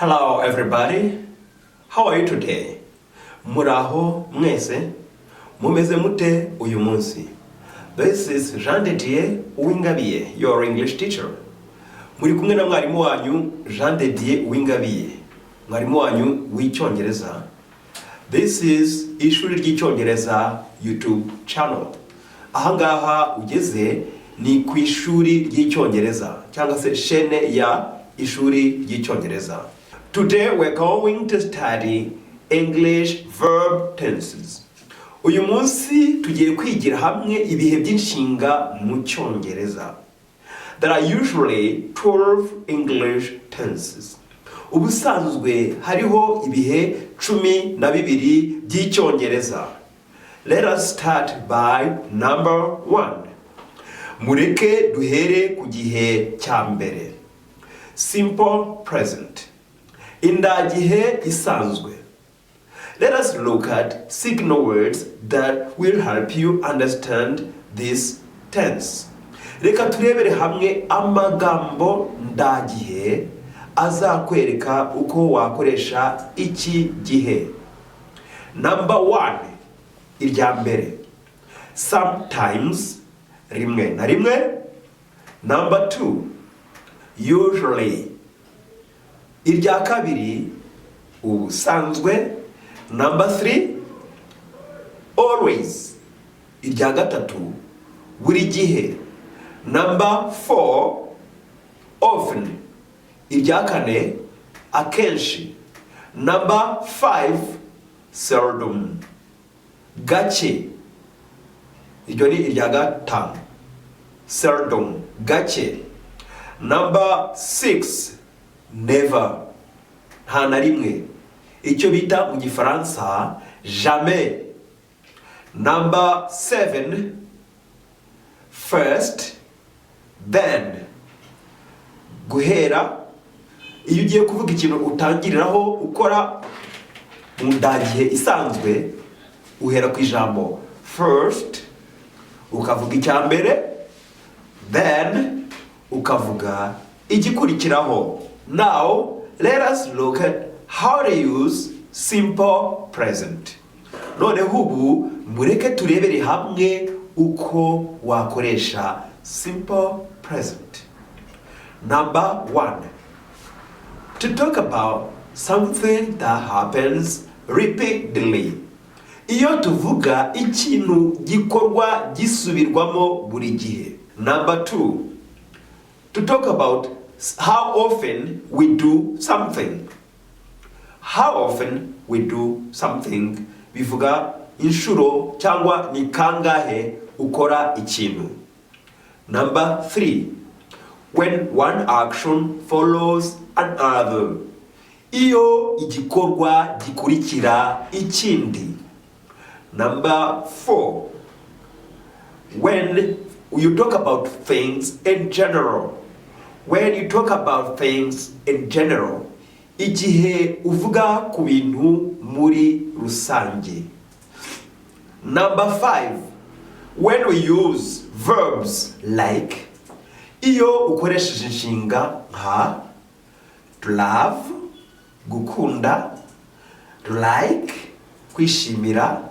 Hello everybody, how are you today? Muraho mwese, mumeze mute uyu munsi. This is Jean de Dieu Uwingabiye, your English teacher. Muri kumwe na mwarimu wanyu Jean de Dieu Uwingabiye, mwarimu wanyu w'icyongereza. This is ishuri ry'icyongereza YouTube channel. Ahangaha ugeze ni ku ishuri ry'icyongereza cyangwa se chaîne ya ishuri ry'icyongereza. Today we're going to study English verb tenses. Uyu munsi tugiye kwigira hamwe ibihe by'inshinga mu cyongereza. There are usually 12 English tenses. Ubusanzwe hariho ibihe 12 by'icyongereza. Let us start by number 1. Mureke duhere ku gihe cya mbere. Simple present. Indagihe isanzwe. Let us look at signal words that will help you understand this tense. Reka turebere hamwe amagambo ndagihe azakwereka uko wakoresha iki gihe. Number 1. Irya mbere. Sometimes, rimwe na rimwe. Number 2. Usually. Irya kabiri, ubusanzwe. Number 3. Always. Irya gatatu, buri gihe. Number 4. Often. Irya kane, akenshi. Number 5. Seldom. Gake. Iryo ni irya gatanu. Seldom. Gake. Number 6. Never. Nta na rimwe. Icyo bita mu gifaransa jamais. Number 7. First. Then. Guhera. Iyo ugiye kuvuga ikintu utangiriraho ukora mu ndagihe isanzwe, uhera ku ijambo first, ukavuga icya mbere, then ukavuga igikurikiraho. Now, let us look at how to use simple present. Noneho ubu mureke turebere hamwe uko wakoresha simple present. Number 1. To talk about something that happens repeatedly. Iyo tuvuga ikintu gikorwa gisubirwamo buri gihe. Number 2. To talk about how often we do something. How often we do something bivuga inshuro cyangwa ni kangahe ukora ikintu. Number 3. When one action follows another. Iyo igikorwa gikurikira ikindi. Number 4. When you talk about things in general. When you talk about things in general, igihe uvuga ku bintu muri rusange. Number 5. When we use verbs like, iyo ukoresheje inshinga nka to love, gukunda, to like, kwishimira,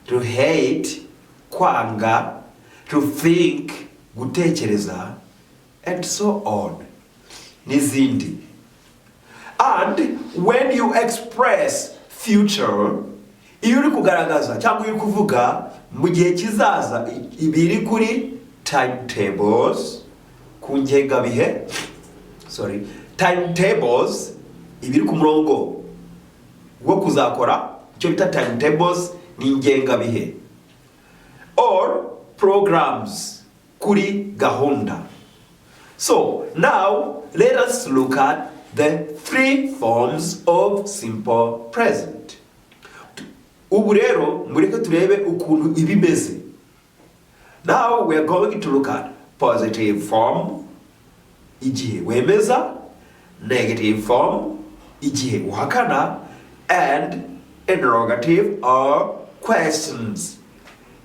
to hate, kwanga, to think, gutekereza, and so on. N'izindi. And when you express future, iyo uri kugaragaza cyangwa uri kuvuga mu gihe kizaza, ibiri kuri timetables, ku ngengabihe, timetables, ibiri ku murongo wo kuzakora, icyo bita timetables ni ingengabihe. Or programs, kuri gahunda. So, now let us look at the 3 forms of simple present. Ubu rero mureke turebe ukuntu ibimeze. Now we are going to look at positive form, igihe wemeza, negative form, igihe uhakana, and interrogative or questions,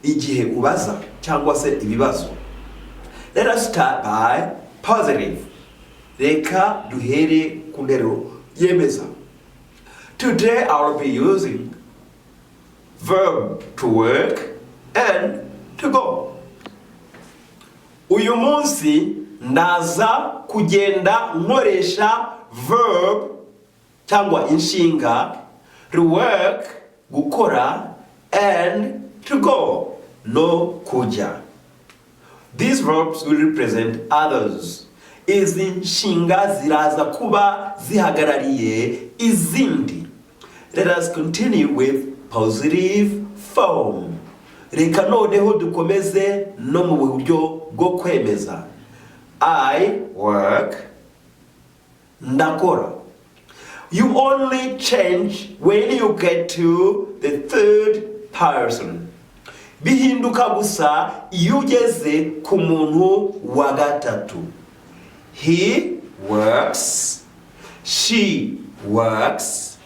igihe ubaza cyangwa se ibibazo. Let us start by positive. Reka duhere ku nteruro yemeza. Today I'll be using verb to work and to go. Uyu munsi ndaza kugenda nkoresha verb cyangwa inshinga to work gukora and to go no kujya. These verbs will represent others. Izi nshinga ziraza kuba zihagarariye izindi. Let us continue with positive form. Reka noneho dukomeze no mu buryo bwo kwemeza. I work, ndakora. You only change when you get to the third person. Bihinduka gusa iyo ugeze ku muntu wa gatatu. He works, she works,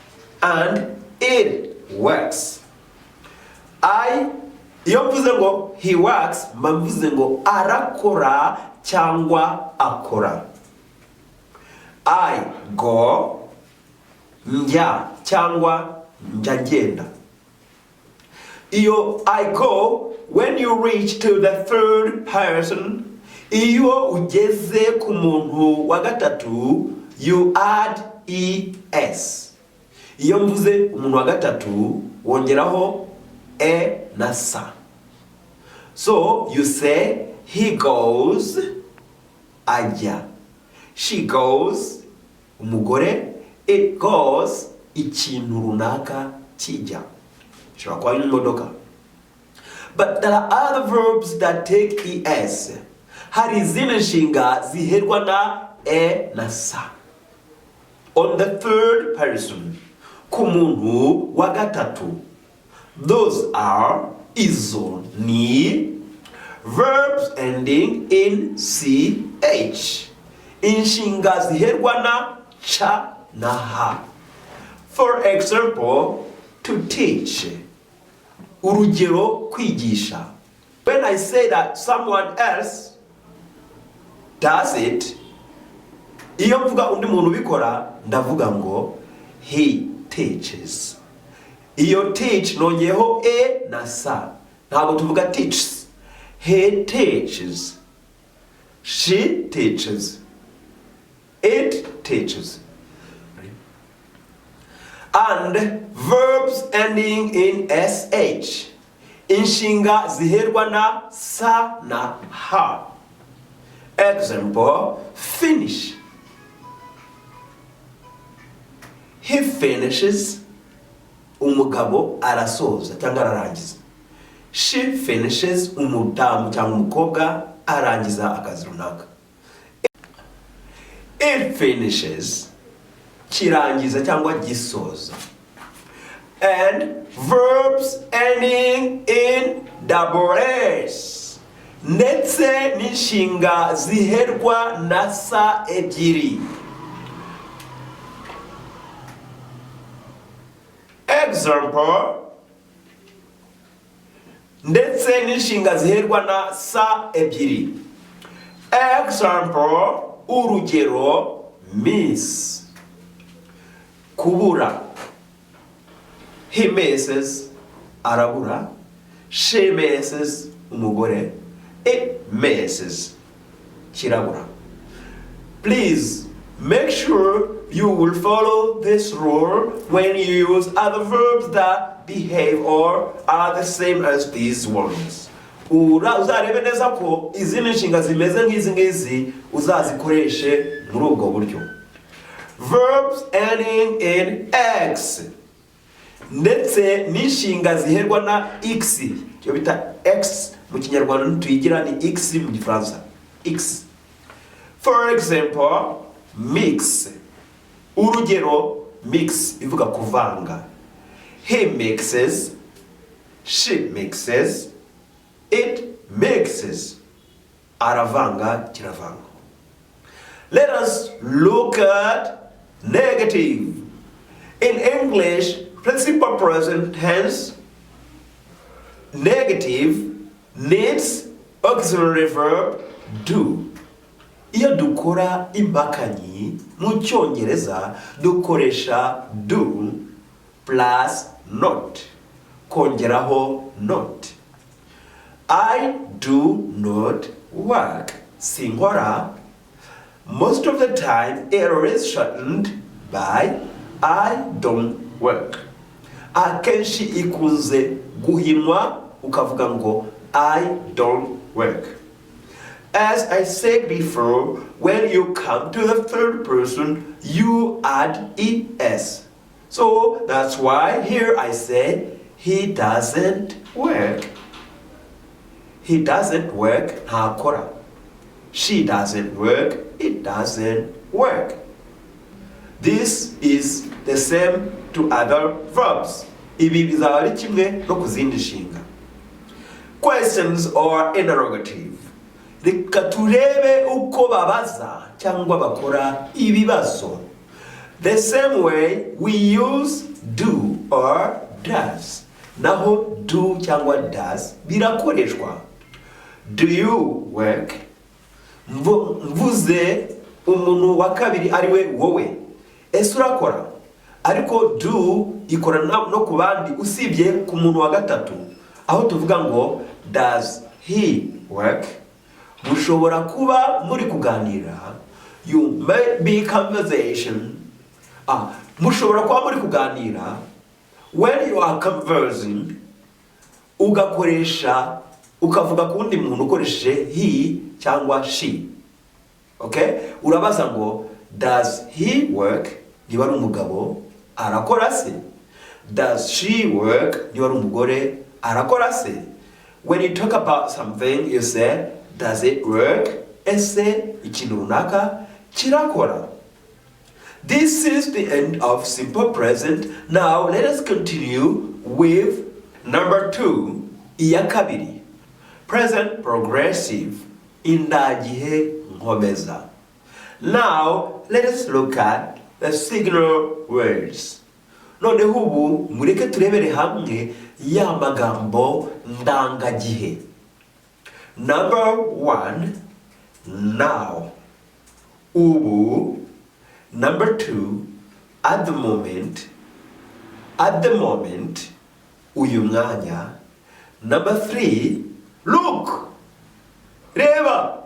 and it works. Iyo mvuze ngo he works, mvuze ngo arakora cyangwa akora. I go, njya cyangwa njya ngenda. Iyo I go, when you reach to the third person, iyo ugeze ku muntu wa gatatu, you add es. Iyo mvuze umuntu wa gatatu, wongeraho e na sa. So you say he goes, ajya. She goes, umugore. It goes, ikintu runaka kijya. Shobora kuba ari imodoka. But there are other verbs that take es. Hari izindi nshinga ziherwa na e na sa. On the third person, ku muntu wa gatatu. Those are izo ni verbs ending in ch. Inshinga ziherwa na cha na ha. For example, to teach. Urugero, kwigisha. When I say that someone else does it, iyo mvuga undi muntu ubikora, ndavuga ngo he teaches. Iyo teach nongeyeho e na sa. Ntabwo tuvuga teaches. He teaches. She teaches. It teaches. And verbs ending in sh. Inshinga ziherwa na sa na ha. Example, finish. He finishes. Umugabo arasoza cyangwa ararangiza. She finishes. Umudamu cyangwa umukobwa arangiza akazi runaka. It finishes. Kirangiza cyangwa gisoza. And verbs ending in s. Ndetse n'inshinga ziherwa na sa ebyiri. Example, ndetse n'inshinga ziherwa na sa ebyiri. Example, urugero, miss. Kubura. He misses, arabura. She misses, umugore. It misses, kirabura. Please make sure you will follow this rule when you use other verbs that behave or are the same as these ones. Uzarebe neza ko izindi nshinga zimeze nk'izi ngizi uzazikoreshe muri ubwo buryo. Verbs ending in x. Ndetse n'inshinga ziherwa na x. Cyo bita x mu Kinyarwanda nituyigira ni x mu Gifaransa. X. For example, mix. Urugero, mix ivuga kuvanga. He mixes, she mixes, it mixes. Aravanga, kiravanga. Let us look at negative. In English, principal present tense, negative needs auxiliary verb do. iyo dukora impakanyi mu cyongereza dukoresha do plus not, kongeraho not. I do not work. Sinkora. Most of the time error is shortened by I don't work. Akenshi ikunze guhinwa ukavuga ngo I don't work. As I said before, when you come to the third person, you add es. So that's why here I say he doesn't work. He doesn't work, ntakora. She doesn't work, it doesn't work. This is the same to other verbs. Ibi bizaba ari kimwe no ku zindi nshinga. Questions or interrogative. Reka turebe uko babaza cyangwa bakora ibibazo. The same way we use do or does. Naho do cyangwa does birakoreshwa. Do you work? Mvuze umuntu wa kabiri ariwe wowe. Ese urakora? Ariko do ikora no ku bandi usibye ku muntu wa gatatu. Aho tuvuga ngo does he work? Mushobora kuba muri kuganira. You may be conversation. Mushobora kuba muri kuganira. When you are conversing, ugakoresha ukavuga ku wundi muntu ukoresheje he cyangwa she. Okay? Urabaza ngo does he work? Niba ari umugabo arakora se. Does she work? Niba ari umugore arakora se. When you talk about something, you say does it work? Ese ikintu runaka kirakora. This is the end of simple present. Now let us continue with number 2, iya kabiri. Present progressive, indagihe nkomeza. Now let us look at the signal words. Noneho ubu mureke turebere hamwe ya magambo ndangagihe. Number 1, now. Ubu. Number 2, at the moment. At the moment, uyu mwanya. Number 3, look. Reba.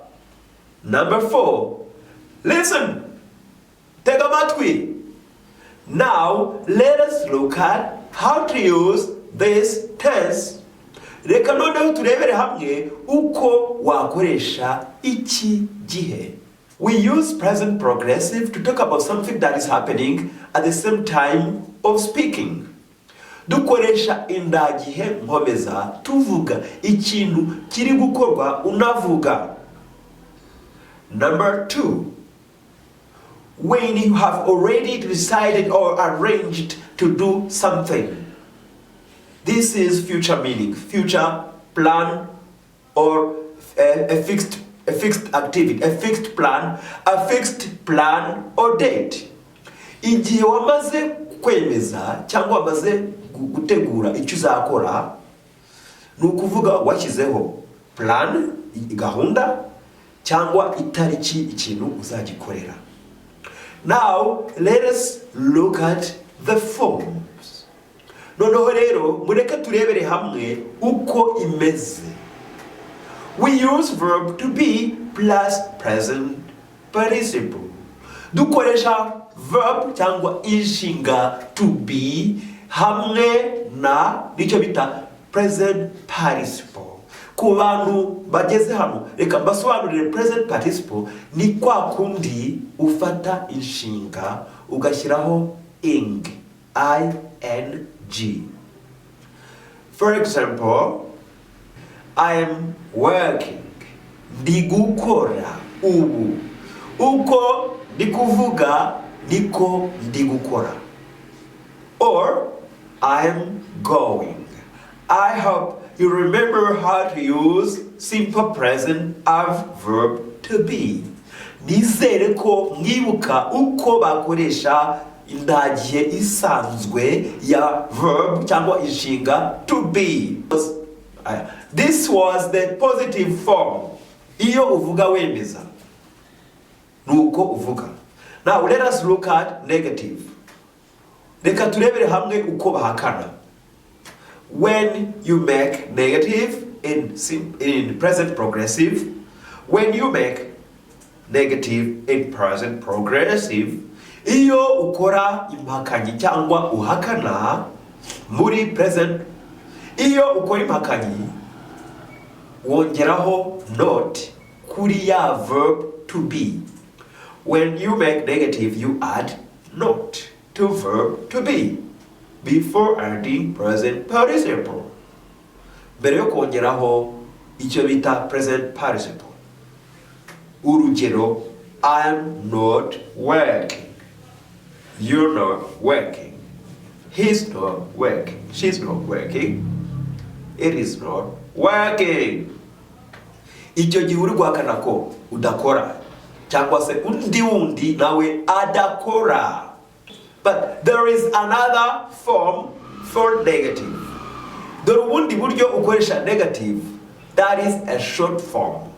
Number 4, listen. Tega matwi. Now, let us look at how to use this tense. Reka noneho turebere hamwe uko wakoresha iki gihe. We use present progressive to talk about something that is happening at the same time of speaking. Dukoresha indagihe nkomeza tuvuga ikintu kiri gukorwa unavuga. Number 2, when you have already decided or arranged to do something. This is future meaning, future plan, or a fixed activity, a fixed plan or date. Igihe wamaze kwemeza cyangwa wamaze gutegura icyo uzakora, ni ukuvuga washyizeho plan, gahunda, cyangwa itariki ikintu uzagikorera. Now let us look at the forms. Noneho rero mureke turebere hamwe uko imeze. We use verb to be plus present participle. Dukoresha verb cyangwa inshinga to be hamwe na nicyo bita present participle. Ku bantu bageze hano reka mbasobanurire present participle ni kwa kundi ufata inshinga ugashyiraho ing, ing. For example, I am working. Ndi gukora ubu. Uko ndi kuvuga niko ndi gukora. Or I am going. I hope you remember how to use simple present of verb to be. Nizere ko mwibuka uko bakoresha indagihe isanzwe ya verb cyangwa inshinga to be. This was the positive form. Iyo uvuga wemeza. nuko uvuga. Now let us look at negative. Reka turebere hamwe uko bahakana. When you make negative in present progressive, when you make negative in present progressive, iyo ukora impakanyi cyangwa uhakana muri present, iyo ukora impakanyi wongeraho not kuri ya verb to be. When you make negative, you add not to verb to be before adding present participle. Mbere yo kongeraho icyo bita present participle. Urugero, I'm not working. You're not working. He's not working. She's not working. It is not working. Icyo gihe uri guhakana ko udakora cyangwa se undi wundi nawe adakora. But there is another form for negative. Dore ubundi buryo ukoresha negative, that is a short form.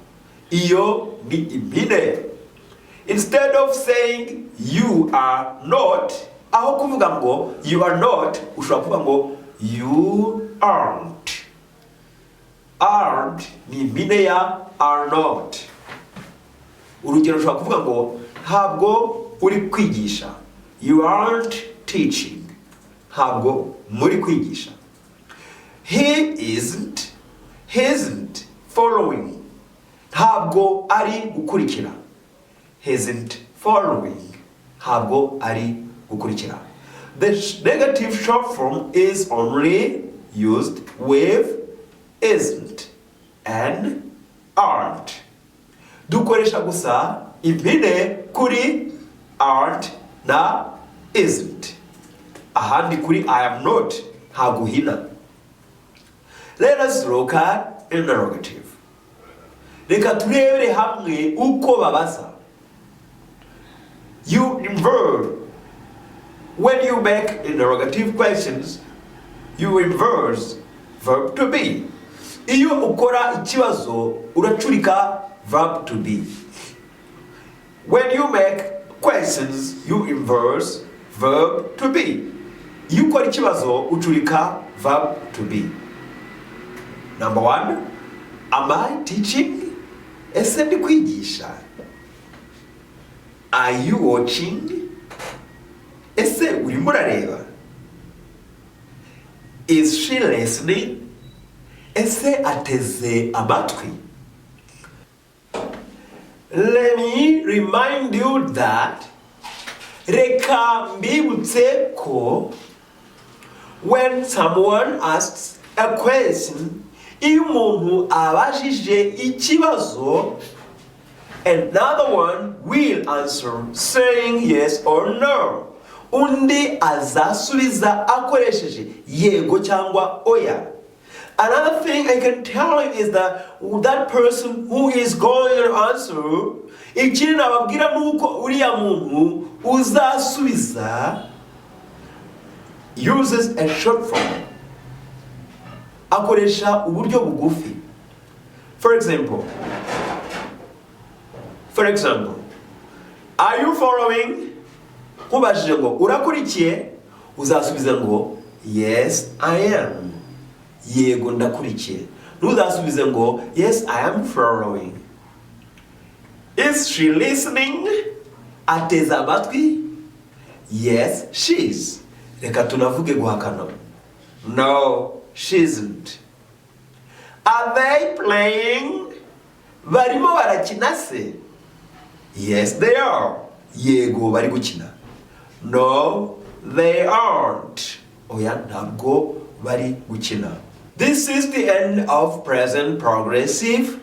Iyo ni impine. Instead of saying you are not, aho kuvuga ngo you are not, ushobora kuvuga ngo you aren't. Aren't ni impine ya are not. Urugero ushobora kuvuga ngo ntabwo uri kwigisha. You aren't teaching. Ntabwo muri kwigisha. He isn't following. Ntabwo ari gukurikira. He isn't following. Ntabwo ari gukurikira. The negative short form is only used with isn't and aren't. Dukoresha gusa impine kuri aren't na isn't. Ahandi kuri I am not haguhina. Let us look at interrogative. Reka turebere hamwe uko babaza. You invert. When you make interrogative questions, you inverse verb to be. Iyo ukora ikibazo uracurika verb to be. When you make questions, you inverse verb to be. Iyo ukora ikibazo ucurika verb to be. Number 1, am I teaching? Ese ndi kwigisha? Are you watching? Ese urimo urareba? Is she listening? Ese ateze amatwi? Let me remind you that reka mbibutse ko when someone asks a question, iyo umuntu abajije ikibazo, another one will answer saying yes or no. Undi azasubiza akoresheje yego cyangwa oya. Another thing I can tell you is that that person who is going to answer, ikiri nababwira nuko uriya muntu uzasubiza uses a short form. Akoresha uburyo bugufi. For example, are you following? Nkubajije ngo urakurikiye, uzasubiza ngo yes I am. Yego ndakurikiye. Ntuzasubize ngo yes I am following. Is she listening? Ateze amatwi? Yes she is. Reka tunavuge guhakana. No she isn't. Are they playing? Barimo barakina se? Yes they are. Yego bari gukina. No they aren't. Oya ntabwo bari gukina. This is the end of present progressive.